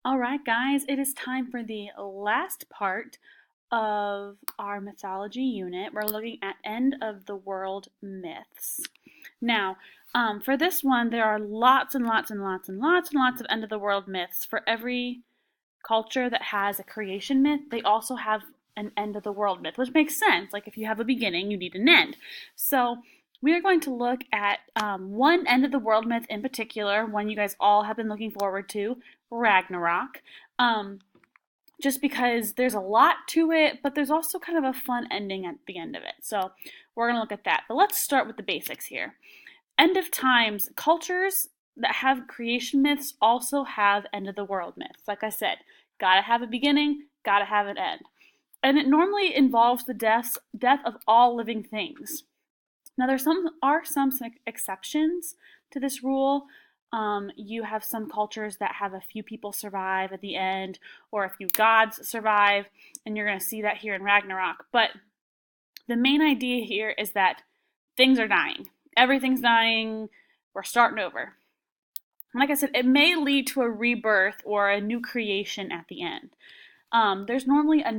All right, guys, it is time for the last part of our mythology unit. We're looking at end of the world myths. Now, for this one, there are lots and lots and lots and lots and lots of end of the world myths. For every culture that has a creation myth, they also have an end of the world myth, which makes sense. Like if you have a beginning, you need an end. So we are going to look at one end of the world myth in particular, one you guys all have been looking forward to, Ragnarok. Um, just because there's a lot to it, but there's also kind of a fun ending at the end of it. So we're going to look at that. But let's start with the basics here. End of times, cultures that have creation myths also have end of the world myths. Like I said, gotta have a beginning, gotta have an end. And it normally involves the death of all living things. Now there are some exceptions to this rule. You have some cultures that have a few people survive at the end, or a few gods survive, and you're going to see that here in Ragnarok. But the main idea here is that things are dying. Everything's dying. We're starting over. And like I said, it may lead to a rebirth or a new creation at the end. There's normally a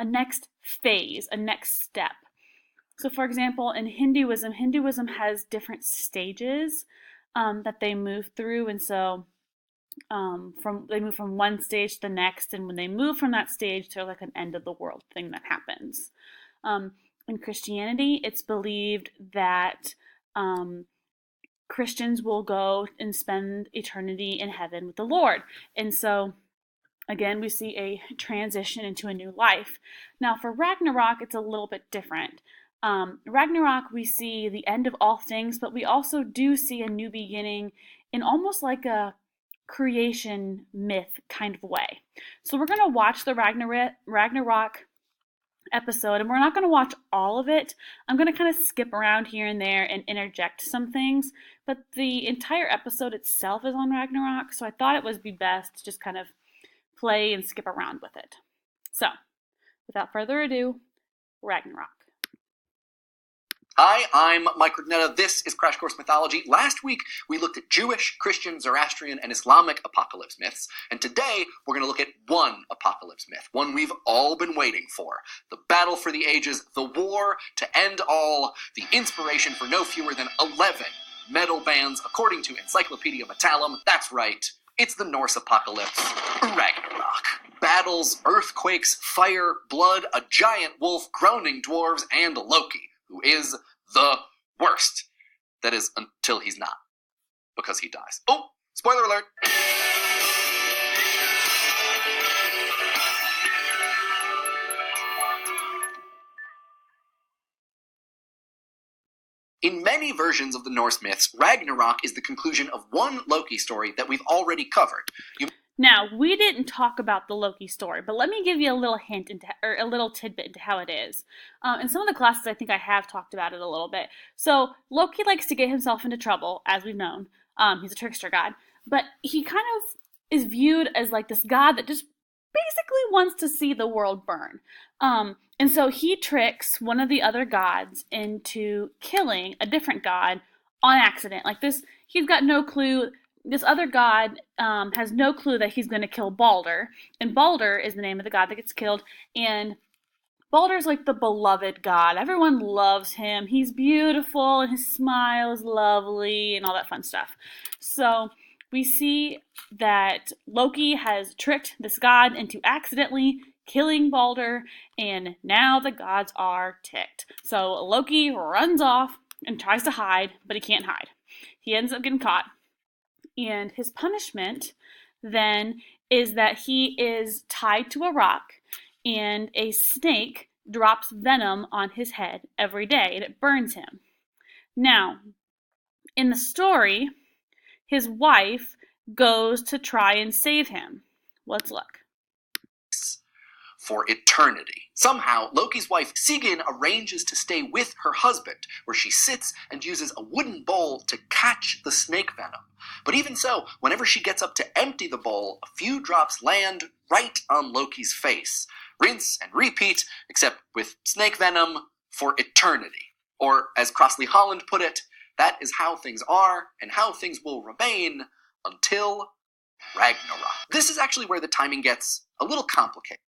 next phase, a next step. So, for example, in Hinduism, Hinduism has different stages that they move through, and so they move from one stage to the next, and when they move from that stage, there's like an end of the world thing that happens. In Christianity, it's believed that Christians will go and spend eternity in heaven with the Lord, and so again, we see a transition into a new life. Now, for Ragnarok, it's a little bit different. Ragnarok, we see the end of all things, but we also do see a new beginning in almost like a creation myth kind of way. So we're going to watch the Ragnarok episode, and we're not going to watch all of it. I'm going to kind of skip around here and there and interject some things, but the entire episode itself is on Ragnarok, so I thought it would be best to just kind of play and skip around with it. So, without further ado, Ragnarok. Hi, I'm Mike Rugnetta. This is Crash Course Mythology. Last week, we looked at Jewish, Christian, Zoroastrian, and Islamic apocalypse myths, and today we're going to look at one apocalypse myth, one we've all been waiting for. The battle for the ages, the war to end all, the inspiration for no fewer than 11 metal bands, according to Encyclopedia Metallum. That's right, it's the Norse apocalypse, Ragnarok. Battles, earthquakes, fire, blood, a giant wolf, groaning dwarves, and Loki, who is the worst. That is, until he's not. Because he dies. Oh, spoiler alert! In many versions of the Norse myths, Ragnarok is the conclusion of one Loki story that we've already covered. Now, we didn't talk about the Loki story, but let me give you a little hint or a little tidbit into how it is. In some of the classes, I think I have talked about it a little bit. So, Loki likes to get himself into trouble, as we've known. He's a trickster god, but he kind of is viewed as like this god that just basically wants to see the world burn. And so he tricks one of the other gods into killing a different god on accident. Like this, he's got no clue. This other god has no clue that he's going to kill Balder, and Balder is the name of the god that gets killed. And Balder's like the beloved god. Everyone loves him. He's beautiful, and his smile is lovely, and all that fun stuff. So we see that Loki has tricked this god into accidentally killing Balder, and now the gods are ticked. So Loki runs off and tries to hide, but he can't hide. He ends up getting caught. And his punishment then is that he is tied to a rock, and a snake drops venom on his head every day, and it burns him. Now, in the story, his wife goes to try and save him. Let's look. For eternity. Somehow, Loki's wife Sigyn arranges to stay with her husband, where she sits and uses a wooden bowl to catch the snake venom. But even so, whenever she gets up to empty the bowl, a few drops land right on Loki's face. Rinse and repeat, except with snake venom for eternity. Or, as Crossley Holland put it, that is how things are and how things will remain until Ragnarok. This is actually where the timing gets a little complicated.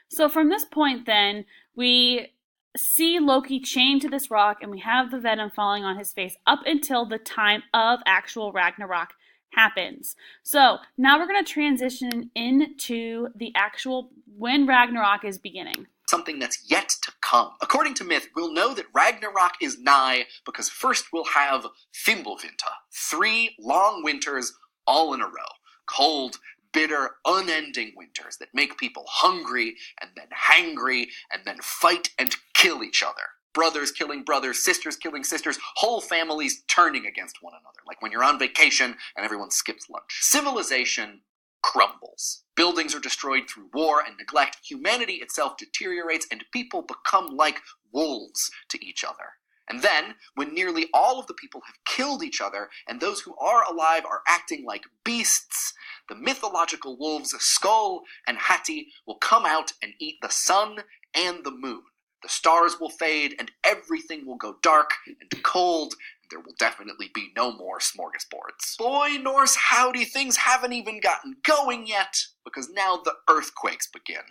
So from this point then, we see Loki chained to this rock and we have the venom falling on his face up until the time of actual Ragnarok happens. So now we're going to transition into the actual when Ragnarok is beginning. Something that's yet to come. According to myth, we'll know that Ragnarok is nigh because first we'll have Fimbulvinter, 3 long winters all in a row. Cold, bitter, unending winters that make people hungry and then hangry and then fight and kill each other. Brothers killing brothers, sisters killing sisters, whole families turning against one another, like when you're on vacation and everyone skips lunch. Civilization crumbles. Buildings are destroyed through war and neglect. Humanity itself deteriorates and people become like wolves to each other. And then, when nearly all of the people have killed each other, and those who are alive are acting like beasts, the mythological wolves Skoll and Hati will come out and eat the sun and the moon. The stars will fade, and everything will go dark and cold, and there will definitely be no more smorgasbords. Boy, Norse, howdy, things haven't even gotten going yet, because now the earthquakes begin.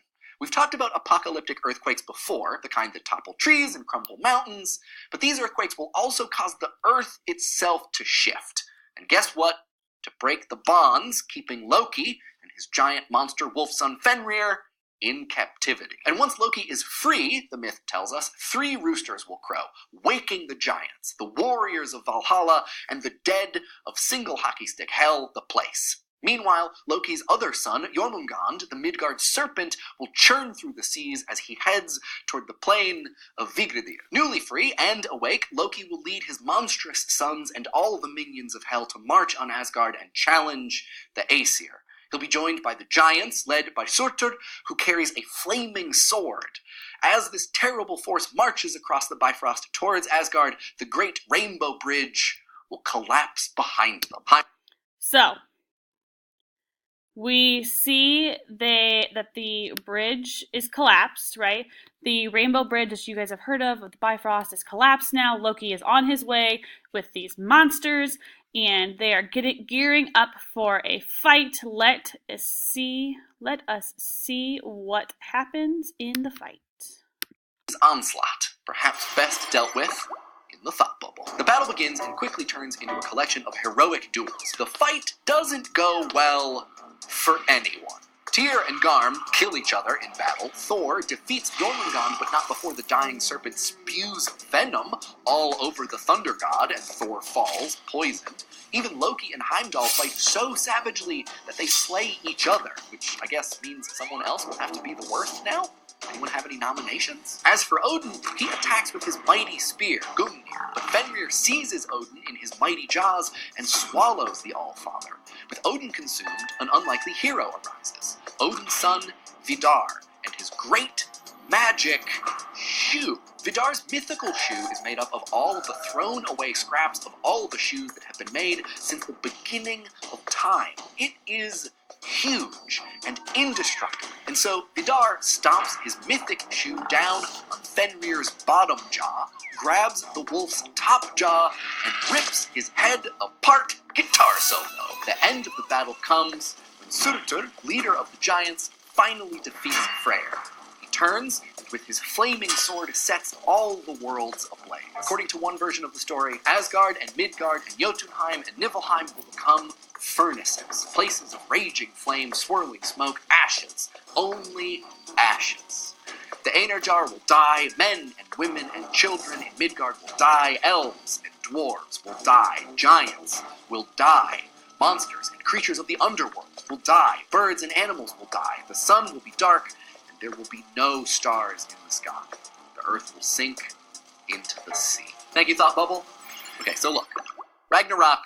We've talked about apocalyptic earthquakes before, the kind that topple trees and crumble mountains, but these earthquakes will also cause the earth itself to shift. And guess what? To break the bonds keeping Loki and his giant monster wolf son Fenrir in captivity. And once Loki is free, the myth tells us, 3 roosters will crow, waking the giants, the warriors of Valhalla, and the dead of single hockey stick hell, the place. Meanwhile, Loki's other son, Jormungand, the Midgard serpent, will churn through the seas as he heads toward the plain of Vigridir. Newly free and awake, Loki will lead his monstrous sons and all the minions of hell to march on Asgard and challenge the Aesir. He'll be joined by the giants, led by Surtur, who carries a flaming sword. As this terrible force marches across the Bifrost towards Asgard, the great Rainbow Bridge will collapse behind them. So, we see that the bridge is collapsed, right? The Rainbow Bridge, that you guys have heard of the Bifrost, is collapsed now. Loki is on his way with these monsters, and they are gearing up for a fight. Let us see what happens in the fight. Onslaught, perhaps best dealt with in the thought bubble. The battle begins and quickly turns into a collection of heroic duels. The fight doesn't go well for anyone. Tyr and Garm kill each other in battle. Thor defeats Jormungand, but not before the dying serpent spews venom all over the thunder god and Thor falls, poisoned. Even Loki and Heimdall fight so savagely that they slay each other, which I guess means someone else will have to be the worst now? Anyone have any nominations? As for Odin, he attacks with his mighty spear, Gungnir, but Fenrir seizes Odin in his mighty jaws and swallows the Allfather. With Odin consumed, an unlikely hero arises, Odin's son, Vidar, and his great magic shoe. Vidar's mythical shoe is made up of all of the thrown away scraps of all of the shoes that have been made since the beginning of time. It is huge and indestructible. And so Vidar stomps his mythic shoe down on Fenrir's bottom jaw, grabs the wolf's top jaw, and rips his head apart. Guitar solo. The end of the battle comes when Surtur, leader of the giants, finally defeats Freyr. He turns and with his flaming sword sets all the worlds ablaze. According to one version of the story, Asgard and Midgard and Jotunheim and Niflheim will become furnaces, places of raging flame, swirling smoke, ashes, only ashes. The Einarjar will die, men and women and children in Midgard will die, elves and dwarves will die, giants will die, monsters and creatures of the underworld will die, birds and animals will die, the sun will be dark, and there will be no stars in the sky. The earth will sink into the sea. Thank you, Thought Bubble. Okay, so look, Ragnarok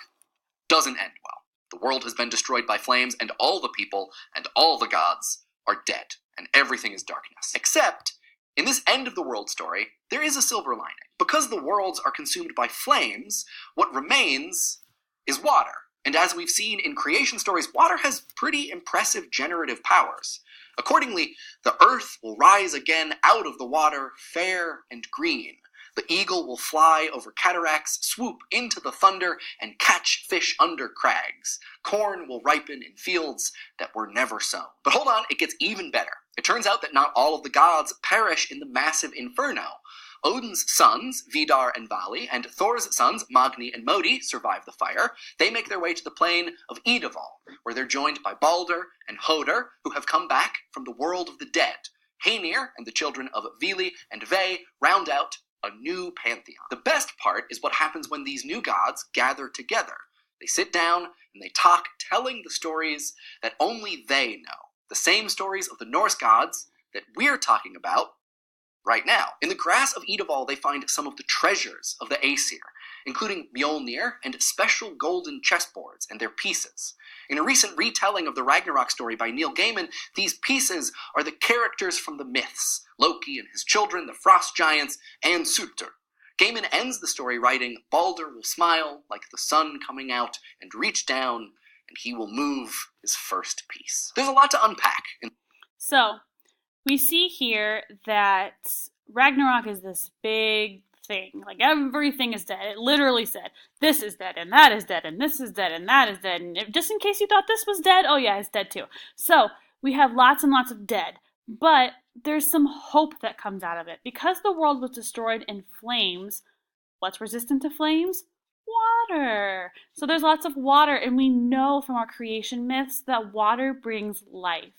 doesn't end well. The world has been destroyed by flames, and all the people and all the gods are dead, and everything is darkness. Except, in this end of the world story, there is a silver lining. Because the worlds are consumed by flames, what remains is water. And as we've seen in creation stories, water has pretty impressive generative powers. Accordingly, the earth will rise again out of the water, fair and green. The eagle will fly over cataracts, swoop into the thunder, and catch fish under crags. Corn will ripen in fields that were never sown. But hold on, it gets even better. It turns out that not all of the gods perish in the massive inferno. Odin's sons, Vidar and Vali, and Thor's sons, Magni and Modi, survive the fire. They make their way to the plain of Idaval, where they're joined by Balder and Hodor, who have come back from the world of the dead. Haenir and the children of Vili and Ve round out a new pantheon. The best part is what happens when these new gods gather together. They sit down and they talk, telling the stories that only they know. The same stories of the Norse gods that we're talking about right now. In the grass of Idaval, they find some of the treasures of the Aesir, including Mjolnir and special golden chessboards and their pieces. In a recent retelling of the Ragnarok story by Neil Gaiman, these pieces are the characters from the myths, Loki and his children, the frost giants, and Surtur. Gaiman ends the story writing, Balder will smile like the sun coming out and reach down, and he will move his first piece. There's a lot to unpack. So, we see here that Ragnarok is this big thing. Like, everything is dead. It literally said, this is dead, and that is dead, and this is dead, and that is dead. And just in case you thought this was dead, oh yeah, it's dead too. So, we have lots and lots of dead. But there's some hope that comes out of it. Because the world was destroyed in flames, what's resistant to flames? Water. So there's lots of water, and we know from our creation myths that water brings life.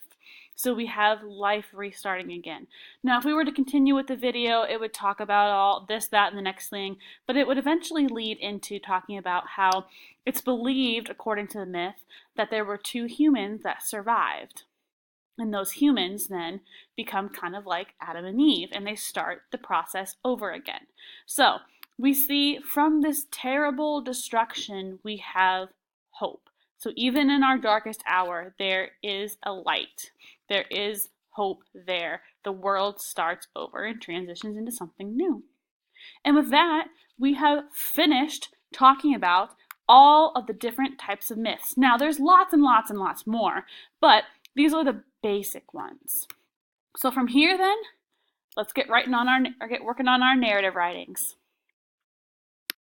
So we have life restarting again. Now, if we were to continue with the video, it would talk about all this, that, and the next thing, but it would eventually lead into talking about how it's believed, according to the myth, that there were 2 humans that survived. And those humans then become kind of like Adam and Eve, and they start the process over again. So we see from this terrible destruction, we have hope. So even in our darkest hour, there is a light. There is hope there. The world starts over and transitions into something new. And with that, we have finished talking about all of the different types of myths. Now, there's lots and lots and lots more, but these are the basic ones. So from here then, let's get working on our narrative writings.